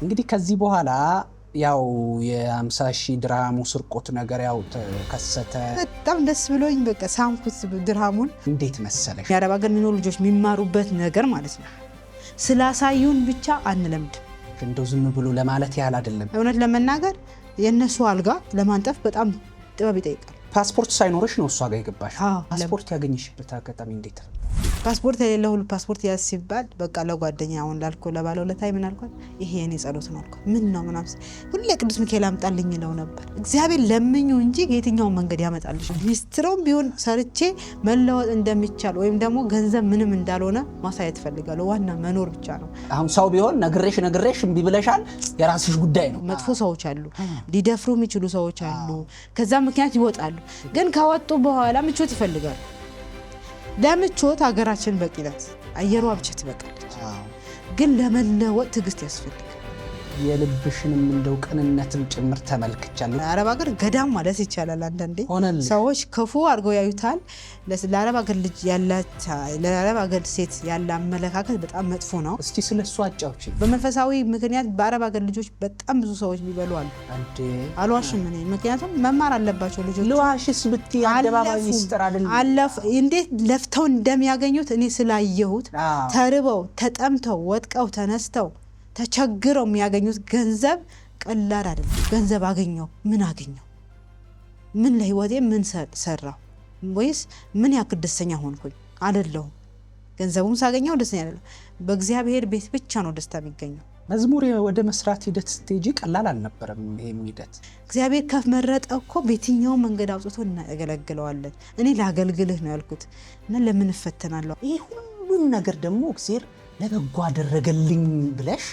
እንግዲህ ከዚህ በኋላ ያው የ50,000 ድርሃሙ ስርቆት ነገር ያው ተከሰተ። በጣም ደስ ብሎኝ በቃ ሳምኩት ድርሃሙን። እንዴት መሰለሽ የአረብ ሀገር የሚኖሩ ልጆች የሚማሩበት ነገር ማለት ነው። ስላሳዩን ብቻ አንለምድ። እንደው ዝም ብሎ ለማለት ያህል አይደለም። እውነት ለመናገር የነሱ አልጋ ለማንጠፍ በጣም ጥበብ ይጠይቃል። ፓስፖርት ሳይኖርሽ ነው እሷ ጋር የገባሽ? ፓስፖርት ያገኘሽበት አጋጣሚ እንዴት ነው? ፓስፖርት የሌለው ሁሉ ፓስፖርት ያዝ ሲባል በቃ ለጓደኛ አሁን ላልኩ ለባለው ለታይ ምን አልኳት፣ ይሄ የኔ ጸሎት ነው አልኳት። ምን ነው ምናምን ሁሌ ቅዱስ ሚካኤል አምጣልኝ ነው ነበር። እግዚአብሔር ለምኙ እንጂ የትኛውን መንገድ ያመጣልሽ። ሚስትሮም ቢሆን ሰርቼ መለወጥ እንደሚቻል ወይም ደግሞ ገንዘብ ምንም እንዳልሆነ ማሳየት ፈልጋለሁ። ዋና መኖር ብቻ ነው። አሁን ሰው ቢሆን ነግሬሽ እምቢ ብለሻል፣ የራስሽ ጉዳይ ነው። መጥፎ ሰዎች አሉ፣ ሊደፍሩ የሚችሉ ሰዎች አሉ። ከዛ ምክንያት ይወጣሉ። ግን ከወጡ በኋላ ምቾት ይፈልጋሉ። ለምቾት ሀገራችን በቂ ናት፣ አየሯ ብቻ ትበቃለች። ግን ለመለወጥ ትዕግስት ያስፈልጋል። የልብሽንም እንደው ቅንነትም ጭምር ተመልክቻለሁ። አረብ ሀገር ገዳም ማለት ይቻላል። አንዳንዴ ሰዎች ክፉ አድርገው ያዩታል። ለአረብ ሀገር ልጅ ያላት ለአረብ ሀገር ሴት ያለ አመለካከት በጣም መጥፎ ነው። እስቲ ስለሱ አጫውቺ። በመንፈሳዊ ምክንያት በአረብ ሀገር ልጆች በጣም ብዙ ሰዎች ቢበሉ አሉ። አልዋሽም እኔ፣ ምክንያቱም መማር አለባቸው ልጆች። ለዋሽስ ብትይ አደባባይ ሚስጥር አይደለም። እንዴት ለፍተው እንደሚያገኙት እኔ ስላየሁት፣ ተርበው ተጠምተው ወጥቀው ተነስተው ተቸግረው የሚያገኙት ገንዘብ ቀላል አይደለም። ገንዘብ አገኘው ምን አገኘው? ምን ለህይወቴ ምን ሰራው? ወይስ ምን ያክል ደስተኛ ሆንኩኝ? አይደለሁም። ገንዘቡን ሳገኘው ደስተኛ አይደለም። በእግዚአብሔር ቤት ብቻ ነው ደስታ የሚገኘው። መዝሙር ወደ መስራት ሂደት ስትሄጂ ቀላል አልነበረም። ይሄም ሂደት እግዚአብሔር ከመረጠ እኮ በየትኛው መንገድ አውጥቶ እናገለግለዋለን። እኔ ላገልግልህ ነው ያልኩት እና ለምን እፈተናለሁ? ይሄ ሁሉ ነገር ደግሞ እግዚአብሔር ለበጎ አደረገልኝ ብለሽ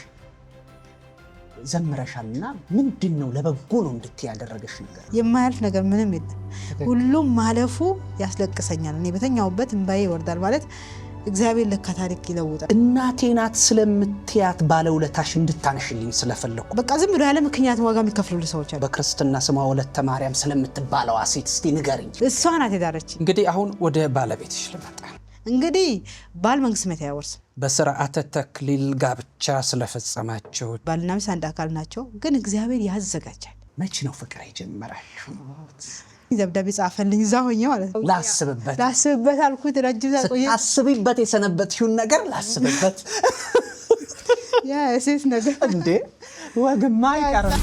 ዘምረሻልና ምንድነው ለበጎ ነው እንድትይ ያደረገሽ ነገር? የማያልፍ ነገር ምንም የለም። ሁሉም ማለፉ ያስለቅሰኛል። እኔ በተኛውበት እንባዬ ይወርዳል። ማለት እግዚአብሔር ለካ ታሪክ ይለውጣል። እናቴ ናት ስለምትያት ባለውለታሽ እንድታነሽልኝ ስለፈለኩ በቃ ዝም ብሎ ያለ ምክንያት ዋጋ የሚከፍሉልኝ ሰዎች አሉ። በክርስትና ስሟ ወለተ ማርያም ስለምትባለው ሴት እስቲ ንገሪኝ። እሷ ናት የዳረች። እንግዲህ አሁን ወደ ባለቤትሽ ልመጣ። እንግዲህ ባል መንግስት መት አይወርስም። በስርዓተ ተክሊል ጋብቻ ስለፈጸማቸው ባልና ሚስት አንድ አካል ናቸው፣ ግን እግዚአብሔር ያዘጋጃል። መቼ ነው ፍቅር የጀመራችሁ? ደብዳቤ ጻፈልኝ እዛ ሆኜ ማለት ነው። ላስብበት አልኩት። ረጅም ቆየ። አስቢበት የሰነበትሽውን ነገር ላስብበት። ያ እሴት ነገር እንዴ ወግማ አይቀርም።